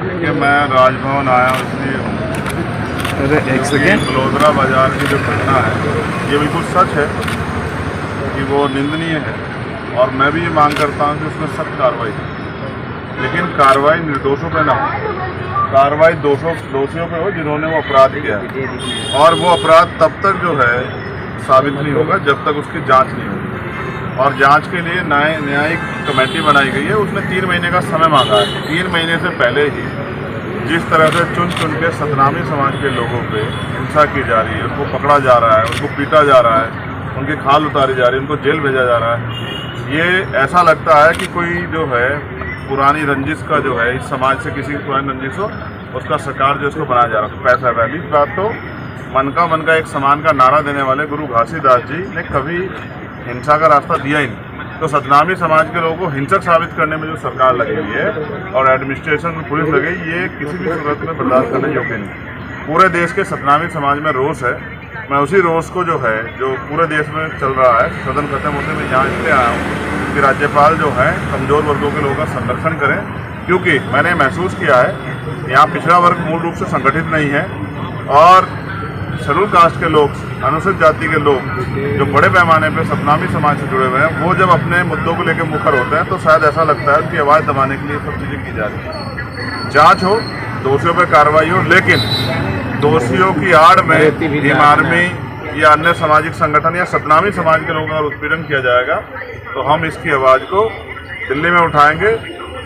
कि मैं राजभवन आया इसलिए हूँ बलौदरा बाजार की जो घटना है ये बिल्कुल सच है कि वो निंदनीय है और मैं भी ये मांग करता हूँ कि उसमें सख्त कार्रवाई हो, लेकिन कार्रवाई निर्दोषों पे ना हो, कार्रवाई दोषियों पे हो जिन्होंने वो अपराध किया है। और वो अपराध तब तक जो है साबित नहीं होगा जब तक उसकी जांच नहीं होगी। और जांच के लिए न्यायिक कमेटी बनाई गई है, उसने 3 महीने का समय मांगा है। 3 महीने से पहले ही जिस तरह से चुन के सतनामी समाज के लोगों पे हिंसा की जा रही है, उनको पकड़ा जा रहा है, उनको पीटा जा रहा है, उनकी खाल उतारी जा रही है, उनको जेल भेजा जा रहा है, ये ऐसा लगता है कि कोई जो है पुरानी रंजिश का जो है इस समाज से किसी की पुरानी रंजिश हो, उसका सरकार जो उसको बनाया जा रहा है। पैसा पहली बात तो मन का एक समान का नारा देने वाले गुरु घासीदास जी ने कभी हिंसा का रास्ता दिया ही नहीं। तो सतनामी समाज के लोगों को हिंसक साबित करने में जो सरकार लगी हुई है और एडमिनिस्ट्रेशन में पुलिस लगी, ये किसी भी सूरत में बर्दाश्त करने योग्य नहीं। पूरे देश के सतनामी समाज में रोष है। मैं उसी रोष को जो है जो पूरे देश में चल रहा है, सदन खत्म होते मैं यहाँ इसलिए आया हूँ कि राज्यपाल जो है कमज़ोर वर्गों के लोगों का संरक्षण करें, क्योंकि मैंने महसूस किया है यहाँ पिछड़ा वर्ग मूल रूप से संगठित नहीं है और शेड्यूल कास्ट के लोग, अनुसूचित जाति के लोग जो बड़े पैमाने पे सतनामी समाज से जुड़े हुए हैं, वो जब अपने मुद्दों को लेकर मुखर होते हैं तो शायद ऐसा लगता है कि आवाज़ दबाने के लिए सब चीज़ें की जा रही है। जांच हो, दोषियों पर कार्रवाई हो, लेकिन दोषियों की आड़ में भीम आर्मी या अन्य सामाजिक संगठन या सतनामी समाज के लोगों का उत्पीड़न किया जाएगा तो हम इसकी आवाज़ को दिल्ली में उठाएंगे।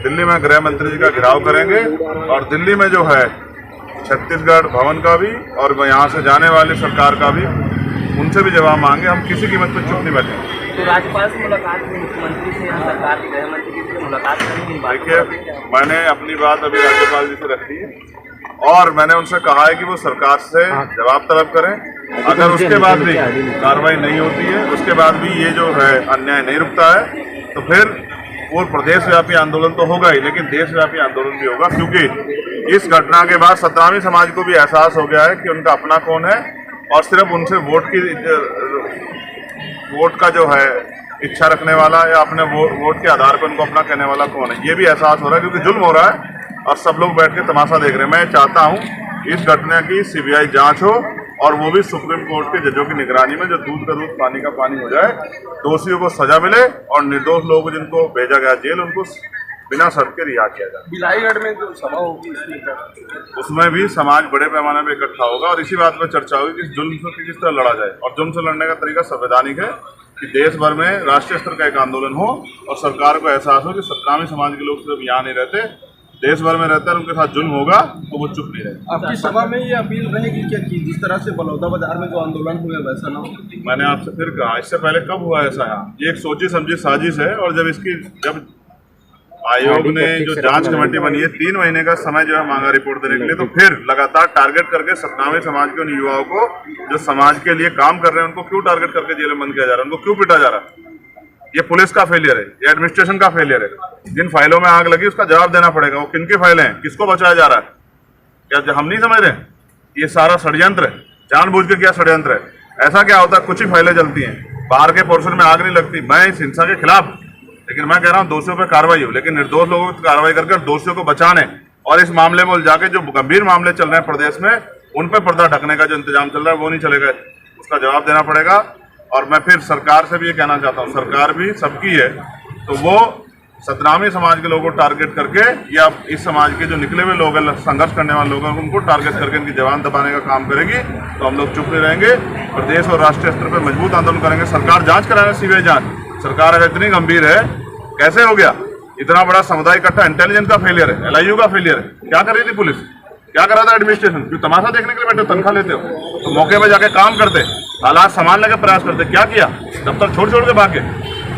दिल्ली में गृह मंत्री जी का घेराव करेंगे और दिल्ली में जो है छत्तीसगढ़ भवन का भी और यहाँ से जाने वाली सरकार का भी, उनसे भी जवाब मांगे। हम किसी कीमत पर चुप नहीं बैठेंगे। तो राज्यपाल से मुलाकात में, मुख्यमंत्री से या सरकार के गृह मंत्री से मुलाकात करनी? देखिए, मैंने अपनी बात अभी राज्यपाल जी से रखी है और मैंने उनसे कहा है कि वो सरकार से जवाब तलब करें। अगर उसके बाद भी कार्रवाई नहीं होती है, उसके बाद भी ये जो है अन्याय नहीं रुकता है, तो फिर वो प्रदेशव्यापी आंदोलन तो होगा ही, लेकिन देशव्यापी आंदोलन भी होगा। क्योंकि इस घटना के बाद सतनामी समाज को भी एहसास हो गया है कि उनका अपना कौन है और सिर्फ उनसे वोट का जो है इच्छा रखने वाला या अपने वोट के आधार पर उनको अपना कहने वाला कौन है, ये भी एहसास हो रहा है। क्योंकि जुल्म हो रहा है और सब लोग बैठ के तमाशा देख रहे हैं। मैं चाहता हूँ इस घटना की सीबीआई जांच हो और वो भी सुप्रीम कोर्ट के जजों की निगरानी में, जो दूध का दूध पानी का पानी हो जाए, दोषियों को सजा मिले और निर्दोष लोग जिनको भेजा गया जेल, उनको बिना शर्त के रिहा किया जाए। बिलाईगढ़ में जो सभा होगी उसमें भी समाज बड़े पैमाने पर इकट्ठा होगा और इसी बात पर चर्चा होगी कि जुल्म से किस तरह लड़ा जाए। और जुल्म से लड़ने का तरीका संवैधानिक है कि देश भर में राष्ट्रीय स्तर का एक आंदोलन हो और सरकार को एहसास हो कि सतनामी समाज के लोग सिर्फ यहाँ नहीं रहते, देश भर में रहता है, उनके साथ जुल्म होगा तो वो चुप नहीं रहे। आपकी सभा में ये अपील रहेगी क्या कि जिस तरह से बलौदा बाजार में जो आंदोलन हुए वैसा ना हो? मैंने आपसे फिर कहा, इससे पहले कब हुआ ऐसा? यहाँ ये एक सोची समझी साजिश है और जब आयोग ने जो जांच कमेटी बनी है 3 महीने का समय जो है मांगा रिपोर्ट देने के लिए, तो फिर लगातार टारगेट करके सतनामी समाज के उन युवाओं को जो समाज के लिए काम कर रहे हैं उनको क्यों टारगेट करके जेल में बंद किया जा रहा है, उनको क्यों पीटा जा रहा है? ये पुलिस का फेलियर है, ये एडमिनिस्ट्रेशन का फेलियर है। जिन फाइलों में आग लगी उसका जवाब देना पड़ेगा। वो किनकी फाइलें हैं, किसको बचाया जा रहा है? क्या हम नहीं समझ रहे? ये सारा षड्यंत्र है, जानबूझ के क्या षड्यंत्र है। ऐसा क्या होता है, कुछ ही फाइलें जलती हैं, बाहर के पोर्शन में आग नहीं लगती। मैं इस हिंसा के खिलाफ, लेकिन मैं कह रहा हूँ दोषियों पर कार्रवाई हो, लेकिन निर्दोष लोगों की कार्रवाई करके दोषियों को बचाने और इस मामले में जाके जो गंभीर मामले चल रहे हैं प्रदेश में, उन पर पर्दा ढकने का जो इंतजाम चल रहा है वो नहीं चलेगा। उसका जवाब देना पड़ेगा। और मैं फिर सरकार से भी ये कहना चाहता हूँ, सरकार भी सबकी है, तो वो सतनामी समाज के लोगों को टारगेट करके या इस समाज के जो निकले हुए लोग हैं, संघर्ष करने वाले लोग हैं, उनको टारगेट करके इनकी जवान दबाने का काम करेगी तो हम लोग चुप नहीं रहेंगे। प्रदेश और राष्ट्रीय स्तर पर मजबूत आंदोलन करेंगे। सरकार जांच कराना, सीबीआई जांच। सरकार अगर इतनी गंभीर है, कैसे हो गया इतना बड़ा समुदाय इकट्ठा? इंटेलिजेंस का फेलियर है, LIU का फेलियर है। क्या कर रही थी पुलिस, क्या कर रहा था एडमिनिस्ट्रेशन? क्यों तमाशा देखने के लिए बैठे, तनख्वाह लेते हो तो मौके पे जाके काम करते, हालात संभालने का प्रयास करते। क्या किया? दफ्तर छोड़ के भागे।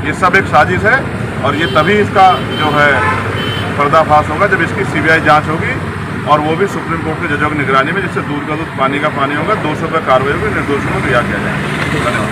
ये सब एक साजिश है और ये तभी इसका जो है पर्दाफाश होगा जब इसकी सीबीआई जांच होगी और वो भी सुप्रीम कोर्ट के जजों की निगरानी में, जिससे दूध का दूध पानी का पानी होगा, दोषियों पर कार्रवाई होगी, निर्दोषों को रिहा किया जाएगा। धन्यवाद।